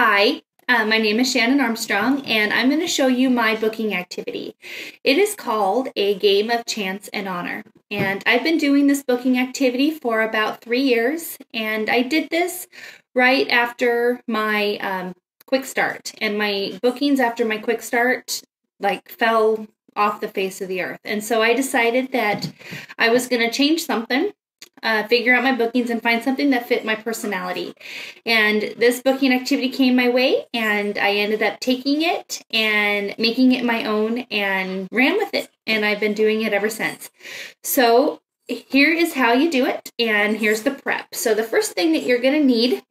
Hi, my name is Shannon Armstrong, and I'm going to show you my booking activity. It is called a game of chance and honor, and I've been doing this booking activity for about 3 years, and I did this right after my quick start, and my bookings after my quick start fell off the face of the earth, and so I decided that I was going to change something. Figure out my bookings and find something that fit my personality. And this booking activity came my way, and I ended up taking it and making it my own and ran with it. And I've been doing it ever since. So here is how you do it, and here's the prep. So the first thing that you're going to need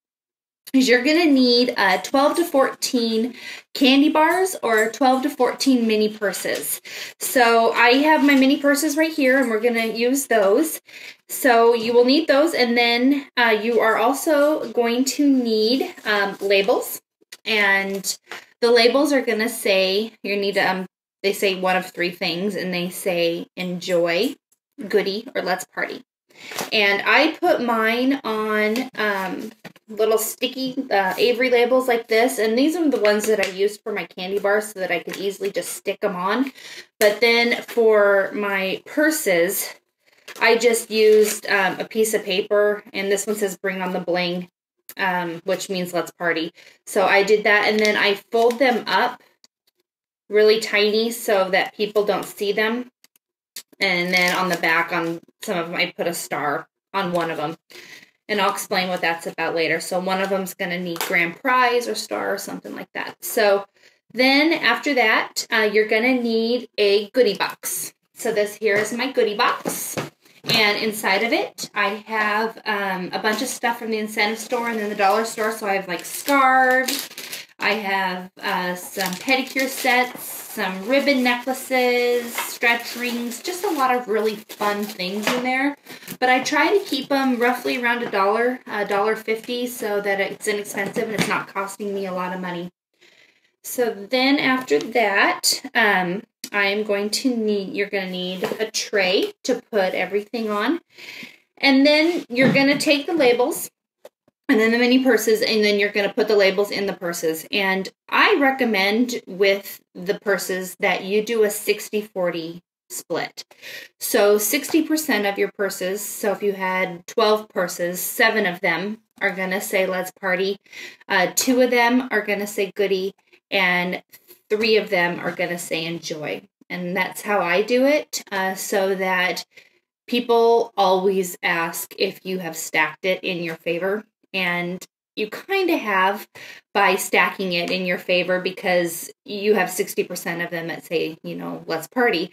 is 12 to 14 candy bars or 12 to 14 mini purses. So I have my mini purses right here, and we're going to use those. So you will need those, and then you are also going to need labels. And the labels are going to say, they say one of 3 things, and they say enjoy, goodie, or let's party. And I put mine on little sticky Avery labels like this, and these are the ones that I used for my candy bars so that I could easily just stick them on. But then for my purses, I just used a piece of paper, and this one says bring on the bling, which means let's party. So I did that, and then I fold them up really tiny so that people don't see them. And then on the back, on some of them, I put a star on one of them. And I'll explain what that's about later. So one of them's going to need grand prize or star or something like that. So then after that, you're going to need a goodie box. So this here is my goodie box. And inside of it, I have a bunch of stuff from the incentive store and then the dollar store. So I have like scarves. I have some pedicure sets, some ribbon necklaces, stretch rings, just a lot of really fun things in there. But I try to keep them roughly around $1.50 so that it's inexpensive and it's not costing me a lot of money. So then after that, you're going to need a tray to put everything on. And then you're going to take the labels and then the mini purses, and then you're going to put the labels in the purses. And I recommend with the purses that you do a 60-40 split. So 60% of your purses, so if you had 12 purses, 7 of them are going to say let's party, 2 of them are going to say goodie, and 3 of them are going to say enjoy. And that's how I do it, so that people always ask if you have stacked it in your favor. And you kind of have by stacking it in your favor because you have 60% of them that say, let's party.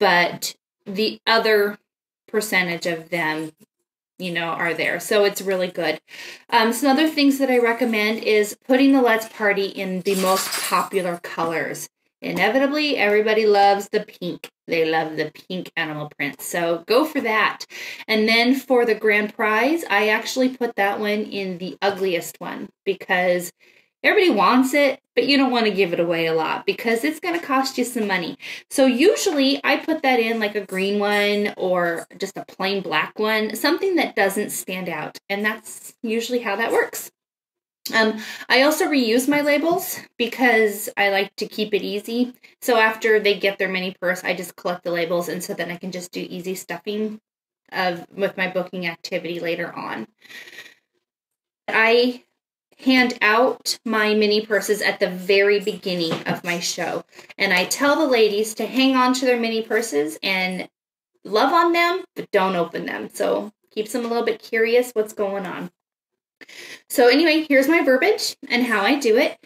But the other percentage of them, are there. So it's really good. Some other things that I recommend is putting the let's party in the most popular colors. Inevitably, everybody loves the pink. They love the pink animal print. So go for that. And then for the grand prize, I actually put that one in the ugliest one because everybody wants it, but you don't want to give it away a lot because it's going to cost you some money. So usually I put that in like a green one or just a plain black one, something that doesn't stand out. And that's usually how that works. I also reuse my labels because I like to keep it easy. So after they get their mini purse, I just collect the labels, and so then I can just do easy stuffing with my booking activity later on. I hand out my mini purses at the very beginning of my show, and I tell the ladies to hang on to their mini purses and love on them, but don't open them. So keeps them a little bit curious what's going on. So anyway, here's my verbiage and how I do it.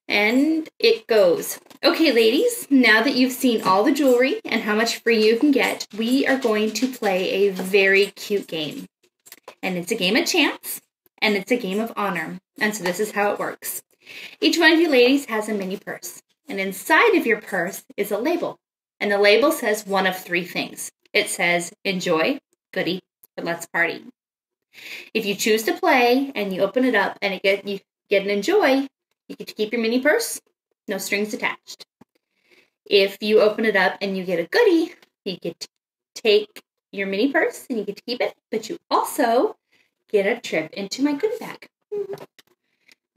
And it goes, okay, ladies, now that you've seen all the jewelry and how much free you can get, we are going to play a very cute game. And it's a game of chance, and it's a game of honor. And so this is how it works. Each one of you ladies has a mini purse. And inside of your purse is a label. And the label says one of 3 things. It says enjoy, goodie, or let's party. If you choose to play and you open it up and you get an enjoy, you get to keep your mini purse, no strings attached. If you open it up and you get a goodie, you get to take your mini purse and you get to keep it, but you also get a trip into my goodie bag.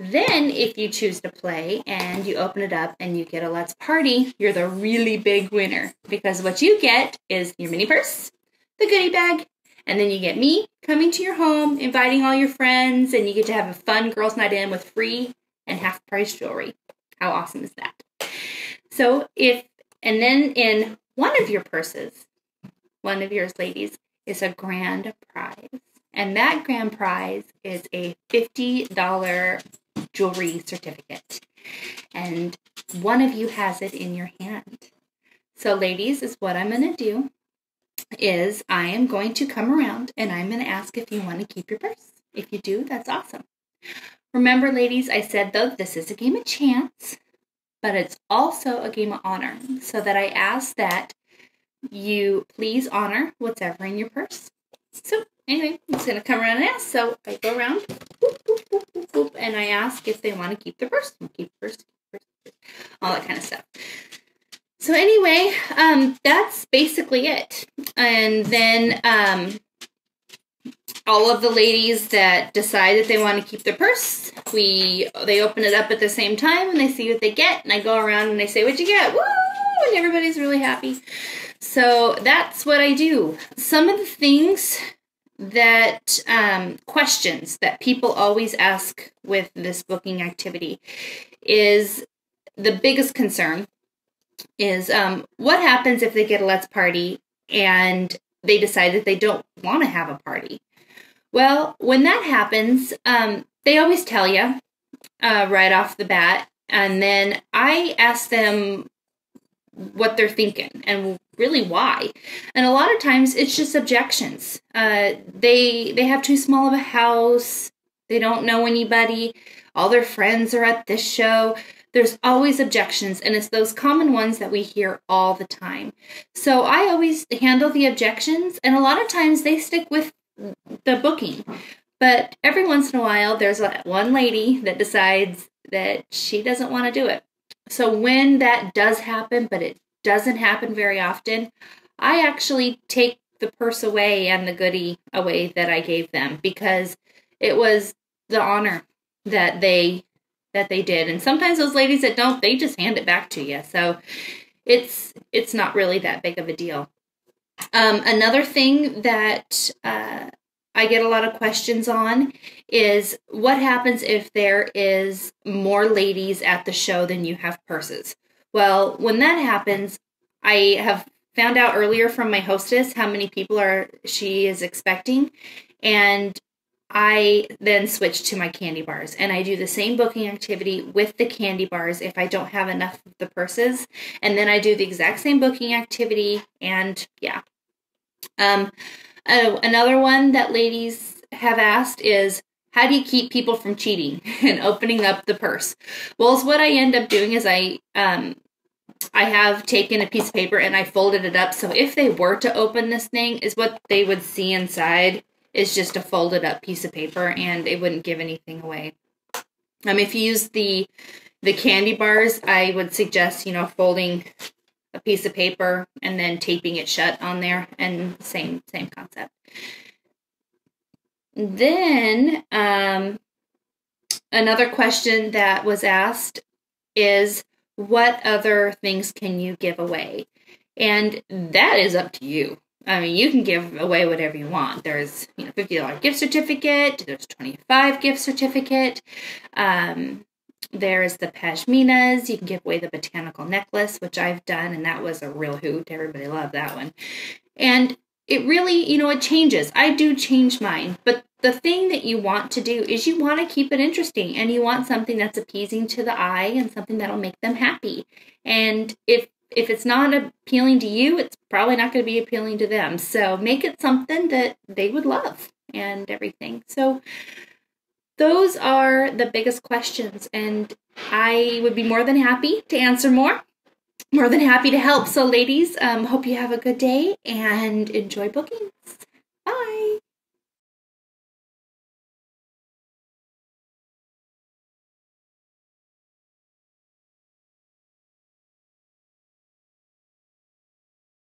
Then if you choose to play and you open it up and you get a Let's Party, you're the really big winner, because what you get is your mini purse, the goodie bag, and then you get me coming to your home, inviting all your friends, and you get to have a fun girls' night in with free and half-price jewelry. How awesome is that? So and then in one of your purses, one of yours, ladies, is a grand prize. And that grand prize is a $50 jewelry certificate. And one of you has it in your hand. So, ladies, is what I'm going to do is I am going to come around and I'm going to ask if you want to keep your purse. If you do, that's awesome. Remember, ladies, I said, though, this is a game of chance, but it's also a game of honor. So that I ask that you please honor what's ever in your purse. So anyway, I'm just going to come around and ask. So I go around, boop, boop, boop, boop, boop, and I ask if they want to keep their purse. Keep the purse, all that kind of stuff. So anyway, that's basically it. And then all of the ladies that decide that they want to keep their purse, they open it up at the same time and they see what they get. And I go around and they say, "What'd you get?" Woo! And everybody's really happy. So that's what I do. Some of the things that, questions that people always ask with this booking activity is, the biggest concern is, what happens if they get a Let's Party and they decide that they don't want to have a party? Well, when that happens, they always tell you right off the bat, and then I ask them what they're thinking and really why. And a lot of times it's just objections. They have too small of a house. They don't know anybody. All their friends are at this show. There's always objections, and it's those common ones that we hear all the time. So I always handle the objections, and a lot of times they stick with the booking. But every once in a while, there's one lady that decides that she doesn't want to do it. So when that does happen, but it doesn't happen very often, I actually take the purse away and the goodie away that I gave them, because it was the honor that they did. And sometimes those ladies that don't, they just hand it back to you. So it's not really that big of a deal. Another thing that I get a lot of questions on is, what happens if there is more ladies at the show than you have purses? Well, when that happens, I have found out earlier from my hostess how many people she is expecting, and I then switch to my candy bars, and I do the same booking activity with the candy bars if I don't have enough of the purses, and then I do the exact same booking activity, and yeah. Another one that ladies have asked is, how do you keep people from cheating and opening up the purse? Well, what I end up doing is I have taken a piece of paper and I folded it up, so if they were to open this thing, is what they would see inside is just a folded up piece of paper, and it wouldn't give anything away. If you use the candy bars, I would suggest, folding a piece of paper and then taping it shut on there, and same concept. Then another question that was asked is, what other things can you give away? And that is up to you. You can give away whatever you want. There's $50 gift certificate. There's $25 gift certificate. There's the pashminas. You can give away the botanical necklace, which I've done, and that was a real hoot. Everybody loved that one. And it really, it changes. I do change mine. But the thing that you want to do is you want to keep it interesting, and you want something that's appeasing to the eye and something that'll make them happy. And if it's not appealing to you, it's probably not going to be appealing to them. So make it something that they would love and everything. So those are the biggest questions, and I would be more than happy to answer more than happy to help. So ladies, hope you have a good day and enjoy booking.